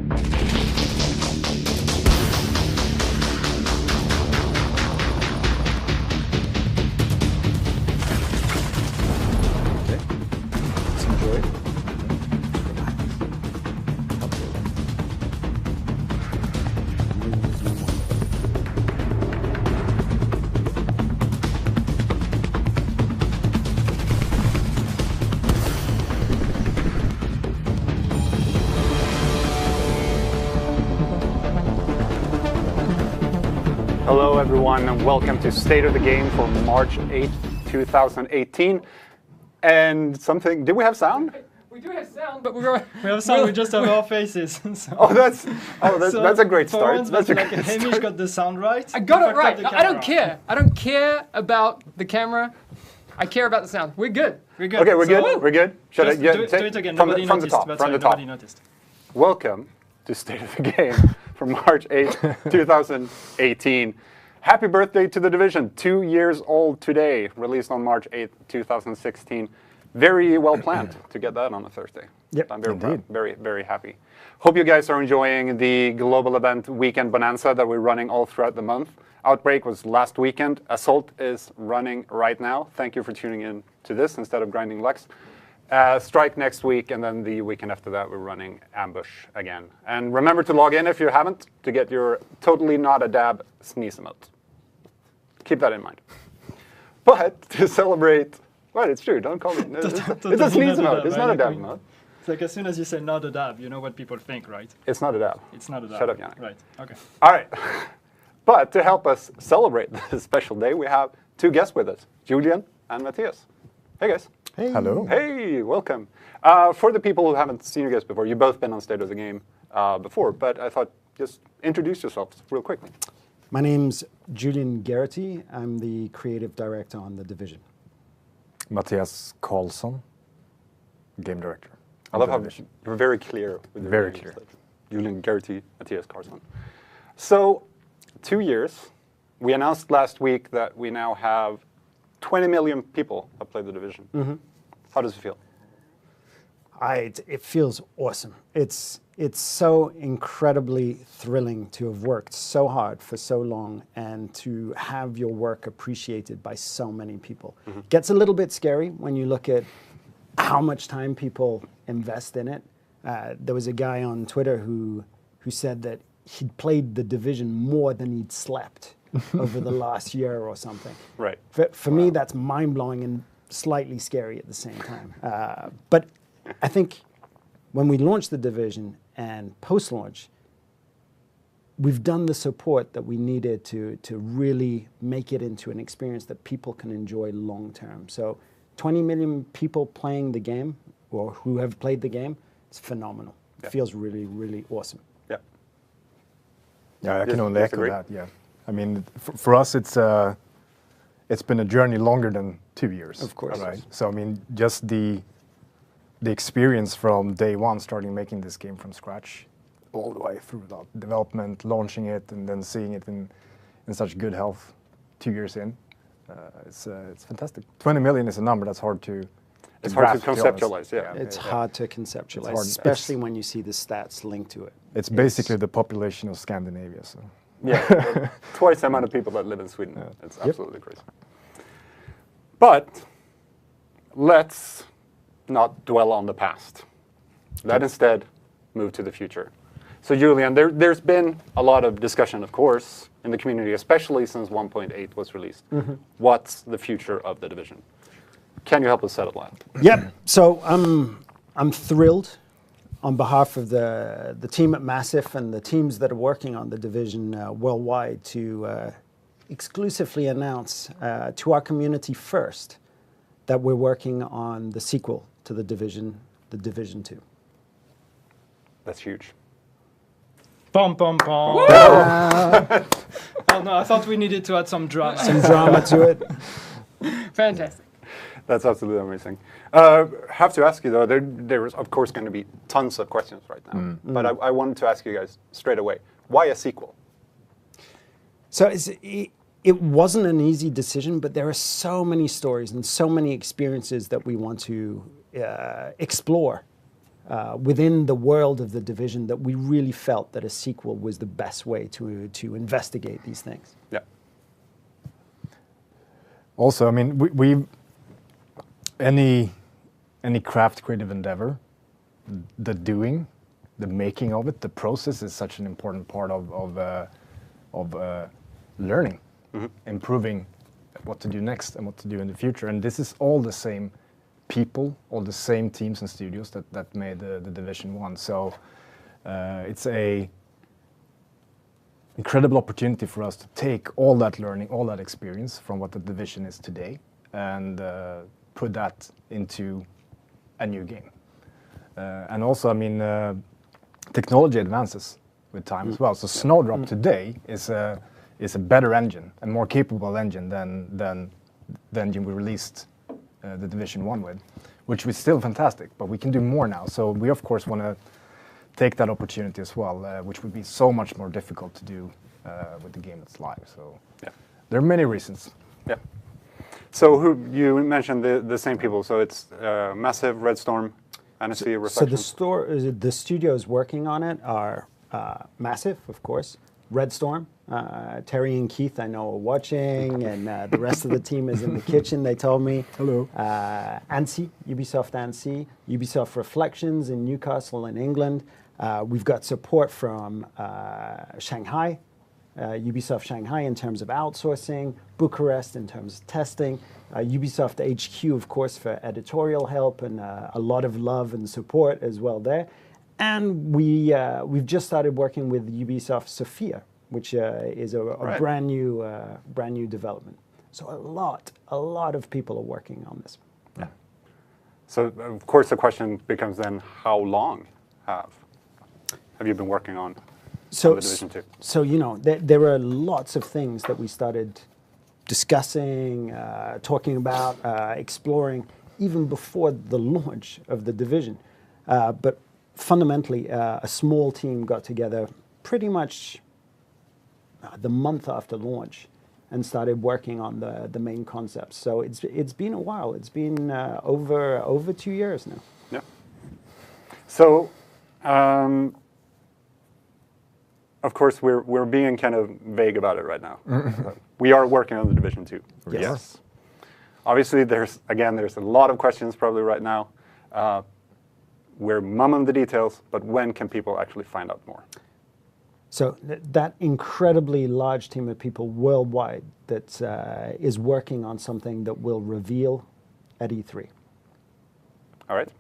Let's enjoy it. Hello everyone and welcome to State of the Game for March 8th, 2018. And something, did we have sound? We do have sound, but We have sound, we just have our faces. So. Oh, that's a great start. That's a great start. Hamish got the sound right. I got it right. I don't care. I don't care about the camera. I care about the sound. We're good. We're good. Okay, we're So, good. We're good. Do it again. From Nobody the noticed. top. That's From the right, top. Nobody noticed. Welcome to State of the Game for March 8th, 2018. Happy birthday to The Division. 2 years old today. Released on March 8th, 2016. Very well planned to get that on a Thursday. Yep, I'm very proud. Very, very happy. Hope you guys are enjoying the global event Weekend Bonanza that we're running all throughout the month. Outbreak was last weekend. Assault is running right now. Thank you for tuning in to this instead of grinding Lux. Strike next week, and then the weekend after that, we're running Ambush again. And remember to log in if you haven't to get your totally not a dab sneeze emote. Keep that in mind. But to celebrate, well, it's true. Don't call it. It's a sneeze emote. It's not a dab emote. It's like as soon as you say not a dab, you know what people think, right? It's not a dab. It's not a dab. Shut up, Yannick. Right. Okay. All right. But to help us celebrate this special day, we have two guests with us, Julian and Matthias. Hey, guys. Hey. Hello. Hey, welcome. For the people who haven't seen you guys before, you've both been on State of the Game before, but I thought just introduce yourselves real quickly. My name's Julian Garrity. I'm the creative director on The Division. Matthias Karlsson, game director. I love how you're very clear with your Very names, clear. like Julian Garrity, Matthias Karlsson. So, 2 years. We announced last week that we now have 20 million people have played The Division. Mm-hmm. How does it feel? It feels awesome. It's so incredibly thrilling to have worked so hard for so long and to have your work appreciated by so many people. Mm-hmm. Gets a little bit scary when you look at how much time people invest in it. There was a guy on Twitter who said that he'd played The Division more than he'd slept over the last year or something. Right. For me, that's mind-blowing and slightly scary at the same time. But I think when we launched The Division and post-launch, we've done the support that we needed to really make it into an experience that people can enjoy long-term. So 20 million people playing the game, or who have played the game, it's phenomenal. Yeah. It feels really, really awesome. Yeah. Yeah, I can only Just echo agree. that. Yeah, I mean, for us, it's been a journey longer than 2 years. Of course. right? So I mean, just the experience from day one, starting making this game from scratch, all the way through the development, launching it, and then seeing it in such good health 2 years in. It's fantastic. 20 million is a number that's hard to. It's hard to grasp, be honest. conceptualize, yeah. It's hard to conceptualize, hard. especially when you see the stats linked to it. It's basically the population of Scandinavia. So. Yeah, twice the amount of people that live in Sweden. It's absolutely crazy. But let's not dwell on the past. Let instead move to the future. So Julian, there's been a lot of discussion, of course, in the community, especially since 1.8 was released. Mm-hmm. What's the future of The Division? Can you help us settle that? Yep. So I'm thrilled on behalf of the team at Massive and the teams that are working on The Division worldwide to exclusively announce to our community first that we're working on the sequel to The Division 2. That's huge. Pom pom pom. Oh no, I thought we needed to add some drama. Some drama to it. Fantastic. That's absolutely amazing. Have to ask you though, there is of course going to be tons of questions right now, but I wanted to ask you guys straight away, why a sequel? So it wasn't an easy decision, but there are so many stories and so many experiences that we want to explore within the world of the Division that we really felt that a sequel was the best way to investigate these things. Yeah. Also, I mean, any craft creative endeavor, the doing, the making of it, the process is such an important part of learning, improving what to do next and what to do in the future. And this is all the same people, all the same teams and studios that made the Division 1. So it's a incredible opportunity for us to take all that learning, all that experience from what the Division is today and put that into a new game. And also, I mean, technology advances with time as well. So Snowdrop today is a better engine, a more capable engine than the engine we released the Division 1 with, which was still fantastic, but we can do more now. So we, of course, want to take that opportunity as well, which would be so much more difficult to do with the game that's live. So there are many reasons. Yeah. So you mentioned the same people. So it's Massive, Red Storm, Annecy, Reflections. So the studios working on it are Massive, of course, Red Storm. Terry and Keith, I know, are watching, and the rest of the team is in the kitchen, they told me. Hello. Annecy, Ubisoft Annecy, Ubisoft Reflections in Newcastle in England. We've got support from Shanghai, Ubisoft Shanghai in terms of outsourcing, Bucharest in terms of testing, Ubisoft HQ, of course, for editorial help and a lot of love and support as well there. And we've just started working with Ubisoft Sofia, which is a brand new development. So a lot of people are working on this. Yeah. So of course the question becomes then, how long have you been working on the Division 2? So there are lots of things that we started discussing, talking about, exploring even before the launch of the Division. But fundamentally, a small team got together pretty much the month after launch and started working on the main concepts. So it's been a while. It's been over 2 years now. Yeah. So, of course, we're being kind of vague about it right now. We are working on the Division 2. Yes. Obviously, there's a lot of questions probably right now. We're mumming the details, but when can people actually find out more? So that incredibly large team of people worldwide that is working on something that will reveal at E3. All right.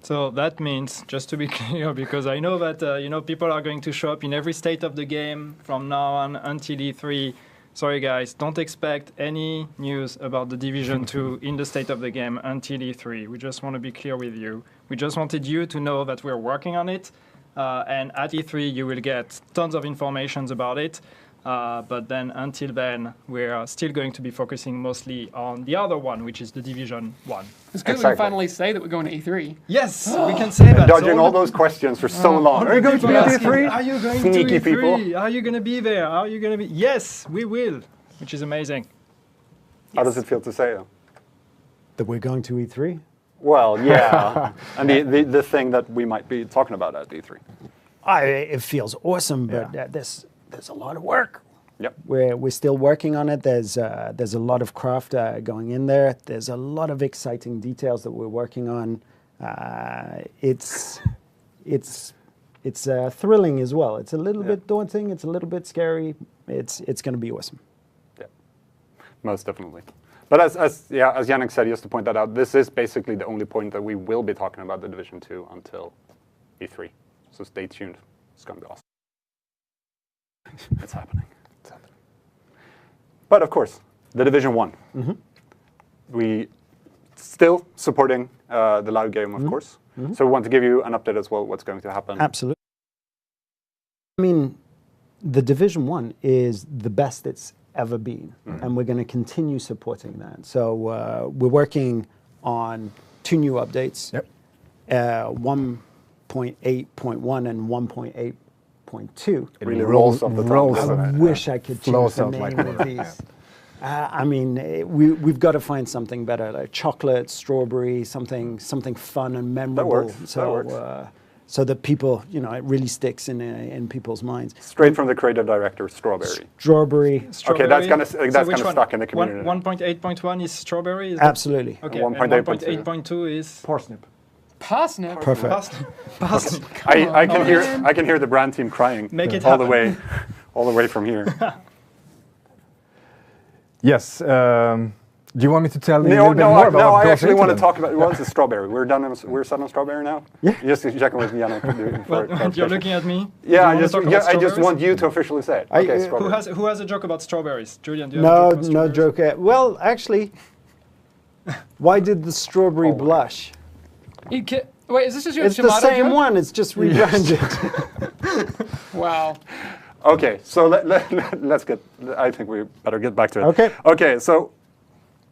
So that means, just to be clear, because I know that people are going to show up in every state of the game from now on until E3. Sorry guys, don't expect any news about the Division 2 in the state of the game until E3. We just want to be clear with you. We just wanted you to know that we're working on it. And at E3, you will get tons of information about it. But then until then, we're still going to be focusing mostly on the other one, which is the Division 1. It's good we can finally say that we're going to E3. Yes, we can say that. Dodging all those questions for so long. Are you going to be at E3? Are you going Sneaky to E3? people. Are you going to be there? Are you going to be? Yes, we will, which is amazing. How does it feel to say that? That we're going to E3? Well, yeah. And the thing that we might be talking about at E3. It feels awesome, but there's a lot of work. Yep. We're still working on it. There's a lot of craft going in there. There's a lot of exciting details that we're working on. It's thrilling as well. It's a little bit daunting. It's a little bit scary. It's going to be awesome. Yeah, most definitely. But as Yannick said, just to point that out, this is basically the only point that we will be talking about the Division 2 until E3. So stay tuned. It's going to be awesome. It's happening. It's happening. But of course, the Division 1. Mm-hmm. We still supporting the live game, of course. Mm-hmm. So we want to give you an update as well, what's going to happen. Absolutely. I mean, the Division 1 is the best it's ever been, and we're going to continue supporting that. So we're working on 2 new updates, 1.8.1 and 1.8.2. It really rolls off the tongue, doesn't it? I wish I could choose the name of these. I mean, we've got to find something better, like chocolate, strawberry, something fun and memorable. That works. So that people, you know, it really sticks in people's minds. Straight from the creative director, strawberry. Strawberry. Okay, that's gonna stuck in the community. 1.8.1 is strawberry? Is Absolutely. Okay, 1.8.2 is Parsnip. Parsnip. Perfect. Parsnip. I can hear the brand team crying Make it all the happen. way from here. Yes. Do you want me to tell you a No, little bit more about what I goes actually into want to them? talk about what's the strawberry. We're set on strawberry now. Yeah. Just checking with Jan. You're looking at me? Yeah, I just want you to officially say it. Okay, strawberry. Who has a joke about strawberries? Julian, do you have a joke about No strawberries? joke. Well, actually, why did the strawberry blush? Wait, is this just your It's the tomato same joke? one. It's just rebranded. Wow. Okay, so let's get. I think we better get back to it. Okay. Okay, so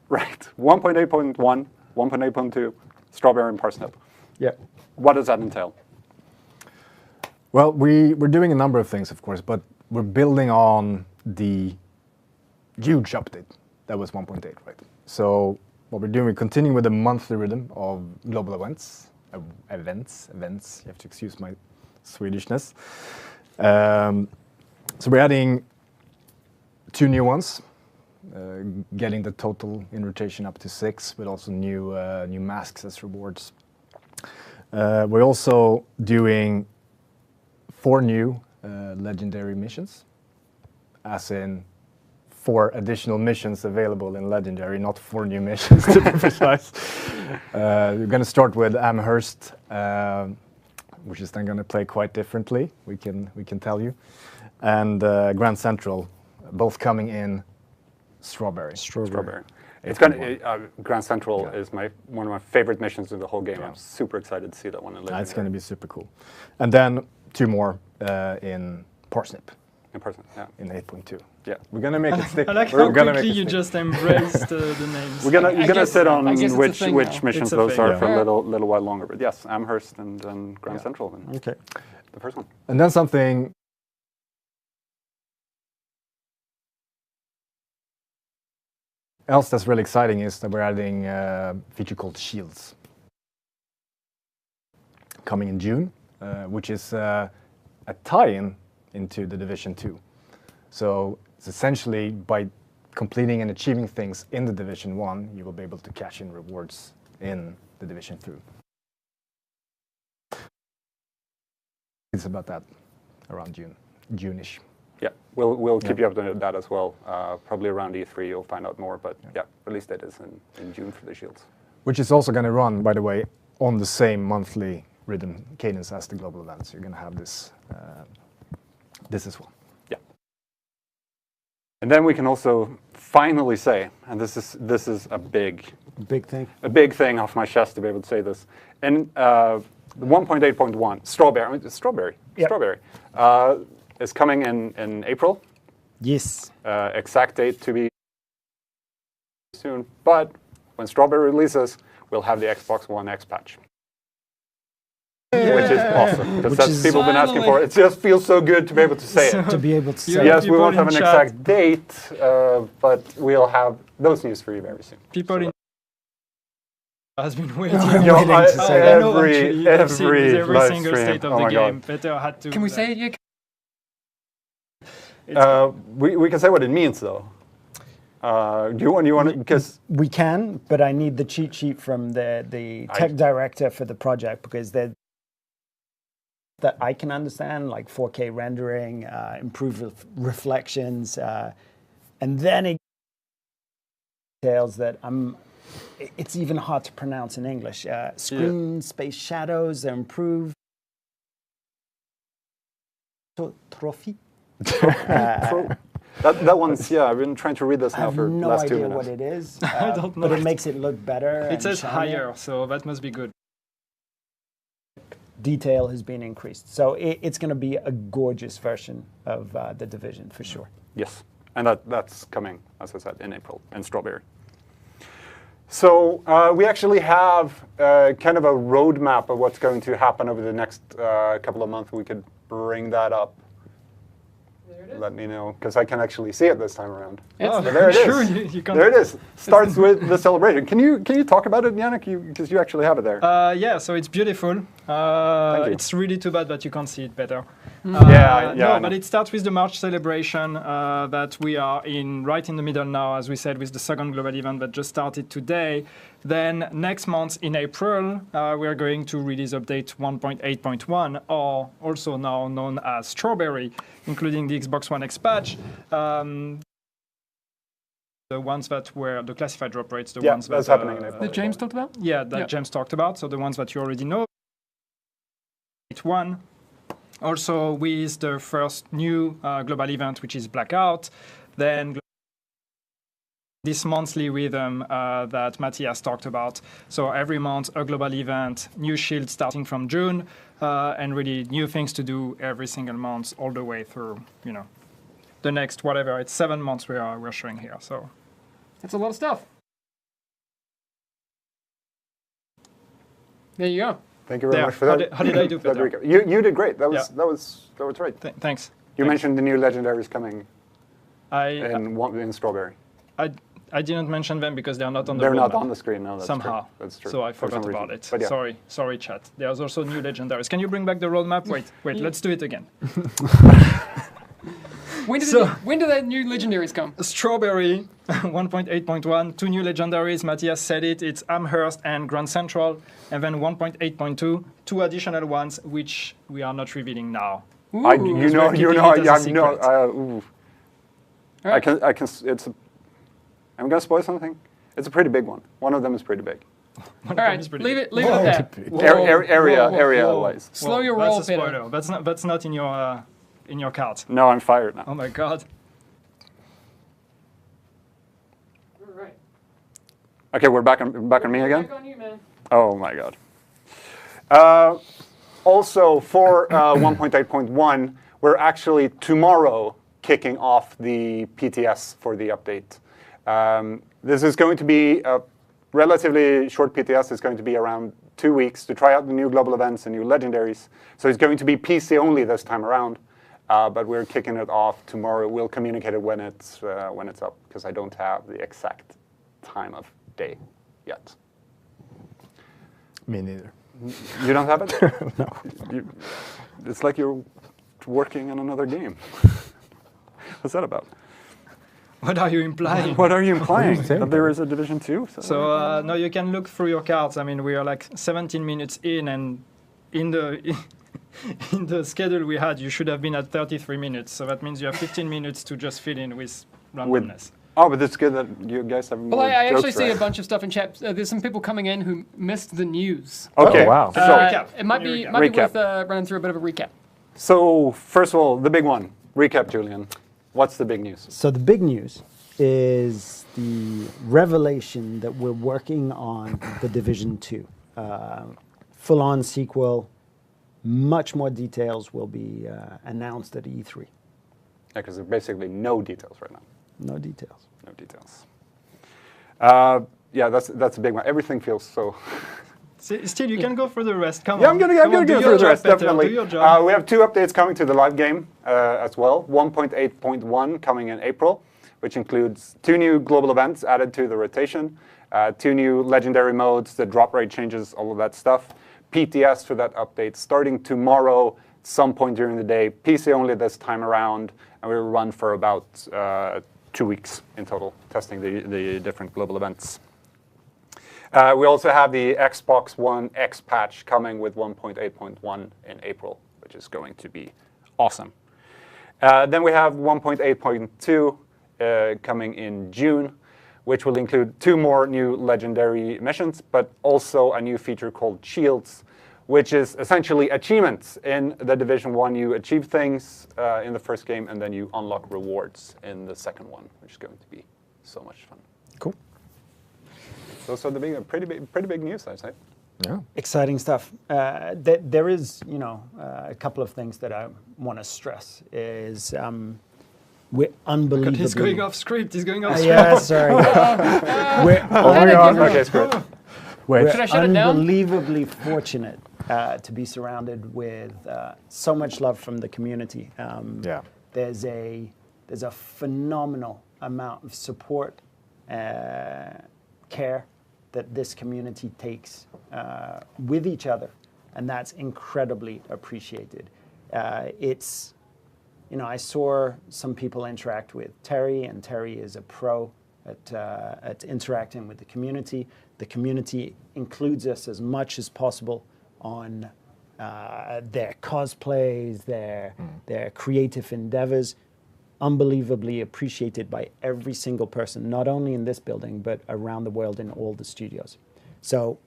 right, 1.8.1, 1.8.2, strawberry and parsnip. Yeah. What does that entail? Well, we're doing a number of things, of course, but we're building on the huge update that was 1.8, right? So what we're doing, we're continuing with the monthly rhythm of global events. You have to excuse my Swedishness. So we're adding 2 new ones, getting the total in rotation up to 6, with also new masks as rewards. We're also doing 4 new legendary missions, as in 4 additional missions available in legendary, not 4 new missions to be precise. We're going to start with Amherst, which is then going to play quite differently. We can tell you, and Grand Central, both coming in strawberry. It's gonna Grand Central is one of my favorite missions in the whole game. I'm super excited to see that one in legendary. It's going to be super cool. And then 2 more in Parsnip. In person, yeah. In 8.2. Yeah. We're gonna make it stick. I like We're how gonna quickly make it you stick. just embraced the names. You're gonna guess- sit on I guess it's a which thing now. missions It's a those thing, are yeah. for a little while longer. But yes, Amherst and Grand Central. And Okay. the first one. And then something else that's really exciting is that we're adding a feature called Shields coming in June, which is a tie-in into the Division 2. So it's essentially by completing and achieving things in the Division 1, you will be able to cash in rewards in the Division 2. It's about that around June-ish. Yeah, we'll keep you up to that as well. Probably around E3 you'll find out more. But yeah, release date is in June for the Shields. Which is also going to run, by the way, on the same monthly rhythm cadence as the global events. You're going to have this as well. Yeah. And then we can also finally say, and this is a big thing. off my chest to be able to say this. And 1.8.1 strawberry is coming in April. Yes. Exact date to be soon. But when strawberry releases, we'll have the Xbox One X patch. Which is awesome, because that's people have been asking for. It just feels so good to be able to say it. To be able to say. Yes, we People won't have in an chat. exact date, but we'll have those news for you very soon. People in has been waiting. I'm Yo, waiting to say that. I know, actually, I've seen with every live single stream. state of Oh the my game. God. Peter had to. Can we say it? We can say what it means though. Do you want to, because We can, but I need the cheat sheet from the tech director for the project, because that I can understand, like 4K rendering, improved reflections, and then it details that it's even hard to pronounce in English. Screen space shadows are improved. Trophy. that one's, yeah, I've been trying to read this I now have for the no last 2 idea minutes. what it is, I don't know but it it. makes it look better. It and says shinier. higher, so that must be good. Detail has been increased, so it's going to be a gorgeous version of the Division for sure. Yes, and that's coming, as I said, in April, in Strawberry. So we actually have kind of a roadmap of what's going to happen over the next couple of months. We could bring that up. There it let me know, because I can actually see it this time around. It's- So there it is. Sure, you can. There it is. Starts with the celebration. Can you talk about it, Yannick? Because you actually have it there. Yeah, so it's beautiful. you. It's really too bad that you can't see it better. Yeah, I No, know. but it starts with the March celebration that we are right in the middle now, as we said, with the second global event that just started today. Then next month in April, we are going to release update 1.8.1, or also now known as Strawberry, including the Xbox One X patch. The ones that were the classified drop rates, the Yeah, ones that's that happening in April. That James talked about? yeah, that Yeah. James talked about, so the ones that you already know. 8.1. Also with the first new global event, which is Blackout. Then this monthly rhythm that Matthias talked about. So every month a global event, new shield starting from June, and really new things to do every single month all the way through, the next whatever. It's 7 months we're showing here. So That's a lot of stuff. There you go. Thank you very there. much for How that. did, how did I do, Peter? Federico. You did great. That was Yeah. that was right. Thanks. You Thanks. mentioned the new legendaries coming I in Strawberry. I didn't mention them because they are not on the They're not roadmap on the screen now. That's somehow. true. That's true. So I For forgot some about reason. it. But yeah. Sorry, chat. There's also new legendaries. Can you bring back the roadmap? Wait. Let's do it again. When do the new legendaries come? Strawberry 1.8.1, 2 new legendaries. Matthias said it. It's Amherst and Grand Central, and then 1.8.2, 2 additional ones which we are not revealing now. Ooh. I, keeping yeah, it as a no, secret. ooh. All right. I'm gonna spoil something. It's a pretty big one. One of them is pretty big. All right, leave it Whoa. at that. Area-wise. Slow your roll, That's a Peter. spoiler. That's not in your cards. No, I'm fired now. Oh my god. All right. Okay, we're back on me again. Back on you, man. Oh my god. Also, for 1.8.1, we're actually tomorrow kicking off the PTS for the update. This is going to be a relatively short PTS. It's going to be around 2 weeks to try out the new global events and new legendaries. So it's going to be PC only this time around, but we're kicking it off tomorrow. We'll communicate it when it's up, because I don't have the exact time of day yet. Me neither. You don't have it? No. It's like you're working on another game. What's that about? What are you implying? What are you implying? saying? That there is a Division 2? So no, you can look through your cards. I mean, we are like 17 minutes in, and in the in the schedule we had, you should have been at 33 minutes. So that means you have 15 minutes to just fill in with randomness. Oh, but it's good that you guys have more Well, I actually jokes, see right? a bunch of stuff in chat. There's some people coming in who missed the news. Okay. Oh, wow. So, recap. It might Can you be recap? worth running through a bit of a recap. so first of all, the big one. Recap, Julian. What's the big news? So the big news is the revelation that we're working on the Division 2. Full-on sequel. Much more details will be announced at E3. Because there's basically no details right now. No details. No details. Yeah, that's a big one. Everything feels so... Still, you can go for the rest. Come Yeah, on. I'm gonna Come on, do go your through the job, rest, Peter, definitely. Do your job. We have 2 updates coming to the live game as well. 1.8.1 coming in April, which includes 2 new global events added to the rotation, 2 new legendary modes, the drop rate changes, all of that stuff. PTS for that update starting tomorrow, some point during the day. PC only this time around, and we'll run for about 2 weeks in total, testing the different global events. We also have the Xbox One X patch coming with 1.8.1 in April, which is going to be awesome. Then we have 1.8.2 coming in June, which will include 2 more new legendary missions, but also a new feature called Shields, which is essentially achievements. In the Division 1, you achieve things in the first game, and then you unlock rewards in the second one, which is going to be so much fun. Cool. Those are the pretty big news, I'd say. Yeah. Exciting stuff. There is, a couple of things that I want to stress is we're unbelievably... He's going off script. He's going off script. Yeah, sorry. We're Oh my God. Okay, it's great. Wait. Should I shut it down? unbelievably fortunate to be surrounded with so much love from the community. Yeah. there's a phenomenal amount of support, care that this community takes with each other, and that's incredibly appreciated. It's, you know, I saw some people interact with Terry, and Terry is a pro at interacting with the community. The community includes us as much as possible on their cosplays, their creative endeavors. Unbelievably appreciated by every single person, not only in this building, but around the world in all the studios. So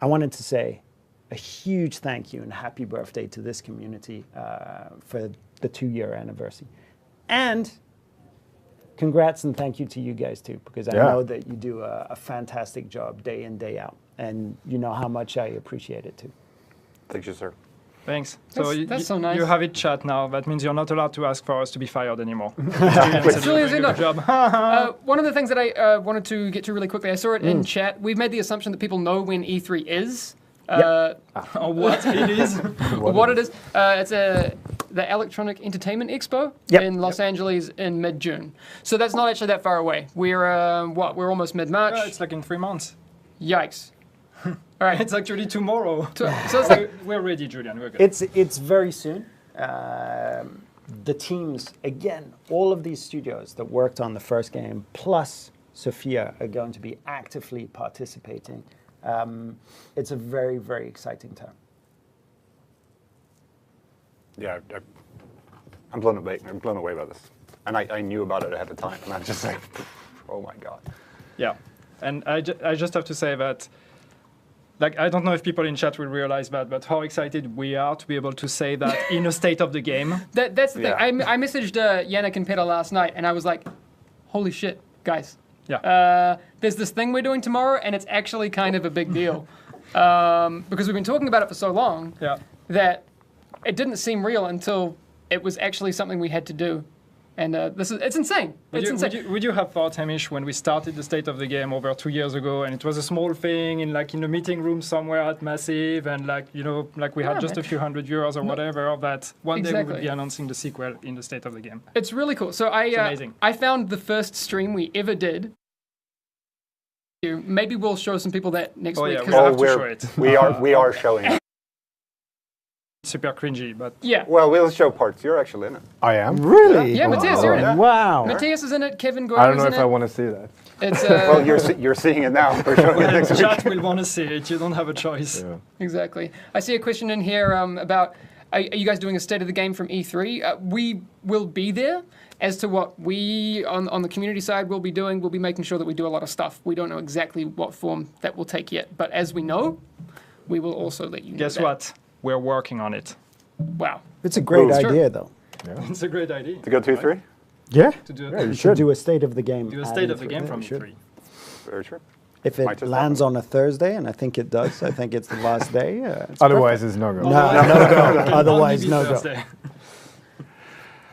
I wanted to say a huge thank you and happy birthday to this community for the 2-year anniversary. And congrats and thank you to you guys too, because I know that you do a fantastic job day in, day out. And you know how much I appreciate it too. Thank you, sir. Thanks. That's so nice. You have it chat now. That means you're not allowed to ask for us to be fired anymore. Julian's doing a good job. One of the things that I wanted to get to really quickly, I saw it in chat. We've made the assumption that people know when E3 is. Or what it is. What it is. It's the Electronic Entertainment Expo in Los Angeles in mid-June. So that's not actually that far away. We're we're almost mid-March. It's like in 3 months. Yikes. All right. It's actually tomorrow. So it's like, we're ready, Julian. We're good. It's very soon. The teams, again, all of these studios that worked on the first game, plus Sophia, are going to be actively participating. It's a very, very exciting time. Yeah, I'm blown away. I'm blown away by this, and I knew about it ahead of time, and I'm just like, oh my god. Yeah, and I just have to say that, like, I don't know if people in chat will realize that, but how excited we are to be able to say that in a state of the game. that's the thing. I messaged Yannick and Peter last night, and I was like, holy shit, guys. Yeah. There's this thing we're doing tomorrow, and it's actually kind of a big deal. Because we've been talking about it for so long that it didn't seem real until it was actually something we had to do. And it's insane. Would you have thought, Hamish, when we started the State of the Game over 2 years ago, and it was a small thing in a meeting room somewhere at Massive, and we had just a few hundred viewers or whatever, that one day we would be announcing the sequel in the State of the Game. It's really cool. So it's amazing. I found the first stream we ever did. Maybe we'll show some people that next week. Yeah, we'll have to show it. We are showing it. Super cringy, but yeah. Well, we'll show parts. You're actually in it. I am? Really? Yeah, Matthias, you're in it. Wow. Matthias is in it. Kevin Goyer I don't know is if in I it. want to see that. It's Well, you're seeing it now. We're showing it next week. chat will want to see it. You don't have a choice. Yeah. exactly. I see a question in here about are you guys doing a state of the game from E3? We will be there. As to what we on the community side will be doing, we'll be making sure that we do a lot of stuff. We don't know exactly what form that will take yet, but as we know, we will also let you know. Guess what? We're working on it. Wow. It's a great Cool. idea, though. It's a great idea. To go 2-3? Yeah. To do, You should do a state of the game. do a at state of the E3. game Yeah, from you should. E3. Very true. If Might it just lands happen. on a Thursday, and I think it does, I think it's the last day. It's Otherwise, it's no go. perfect. No go. Otherwise, Only no go. Thursday.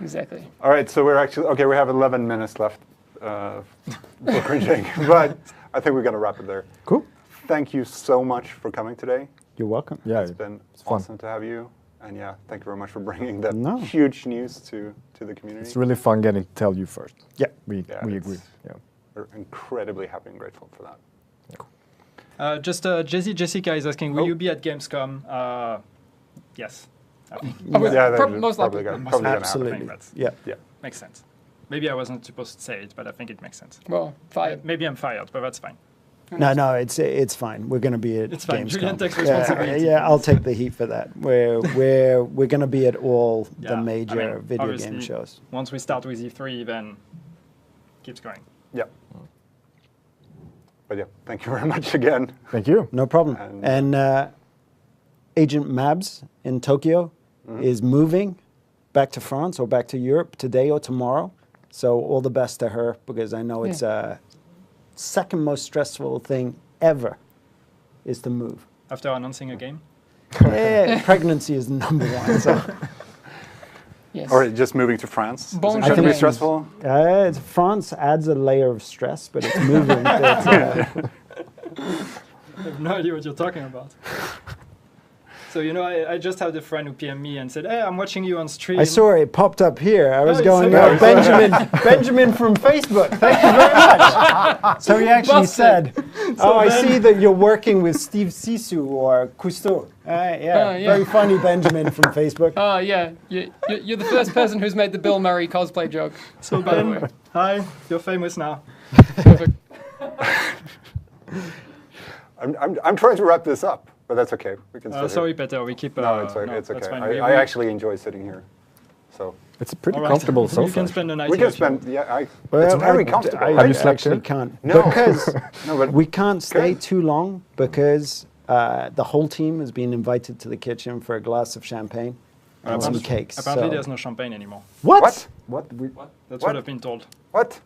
Exactly. All right, so we're actually okay. We have 11 minutes left for cringing, but I think we're gonna wrap it there. Cool. Thank you so much for coming today. You're welcome. Yeah, It's been fun. awesome to have you, and yeah, thank you very much for bringing that No. huge news to the community. It's really fun getting to tell you first. Yeah. We Yeah, agree. it's- Yeah. We're incredibly happy and grateful for that. Jessica is asking, will you be at Gamescom? Yes. I think. Most likely. Probably gonna happen. Absolutely. That's- Yeah. Yeah. Makes sense. Maybe I wasn't supposed to say it, but I think it makes sense. Well, fired. Maybe I'm fired, but that's fine. No, it's fine. We're going to be at It's fine. Gamescom. Julian takes Yeah, responsibility. yeah, I'll take the heat for that. We're going to be at all Yeah, the I major mean, video obviously, game shows. Once we start with E3, then keeps going. Yeah. But yeah, thank you very much again. Thank you. No problem. And- And Agent Mabs in Tokyo is moving back to France or back to Europe today or tomorrow. So all the best to her, because I know it's a second most stressful thing ever is to move. After announcing a game? Yeah, pregnancy is number one. So Yes. Or just moving to France. Bon Is it gonna be journée. stressful? France adds a layer of stress, but it's moving. I have no idea what you're talking about. So, you know, I just had a friend who PM'd me and said, hey, I'm watching you on stream. I saw it popped up here. I was it's going, okay. Benjamin from Facebook. Thank you very much. So he actually said, I see that you're working with Steve Sisu or Cousteau. Yeah, very funny Benjamin from Facebook. Oh, yeah. You're the first person who's made the Bill Murray cosplay joke. So, by the way. Ben, hi, you're famous now. Perfect. I'm trying to wrap this up, but that's okay. We can. Sorry, Peter. We keep. No, it's okay. that's fine. I actually enjoy sitting here, so It's a pretty All right. comfortable You sofa. can spend the night we here can if you want. spend. Yeah, Well, it's very comfortable. I right? you slept actually here? can't. No. Because No, but we can't stay Good. too long because the whole team has been invited to the kitchen for a glass of champagne and some cakes. Apparently, so- there's no champagne anymore. What? what? That's What? what I've been told. What?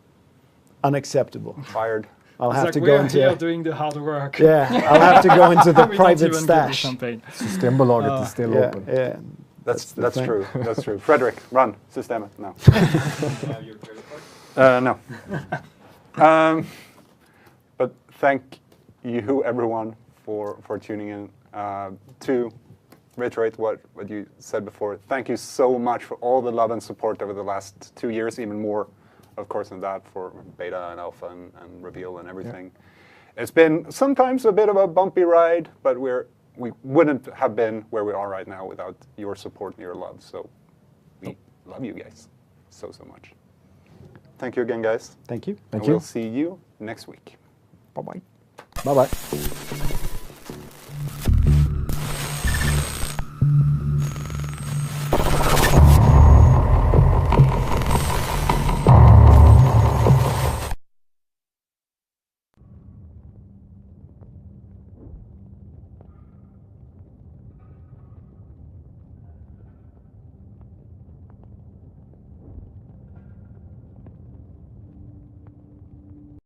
Unacceptable. Fired. I'll It's have like to we're go into. here doing the hard work. Yeah, I'll have to go into the We don't private even give the stash. champagne. Systembolaget is still Yeah, open. yeah. That's the thing. true. That's true. Frederick, run. Systemet. No. No. But thank you, everyone, for tuning in. To reiterate what you said before, thank you so much for all the love and support over the last 2 years, even more, of course, than that for beta and alpha and reveal and everything. Yeah. It's been sometimes a bit of a bumpy ride, but we wouldn't have been where we are right now without your support and your love. So we love you guys so much. Thank you again, guys. Thank you. Thank And you. we'll see you next week. Bye-bye. Bye bye.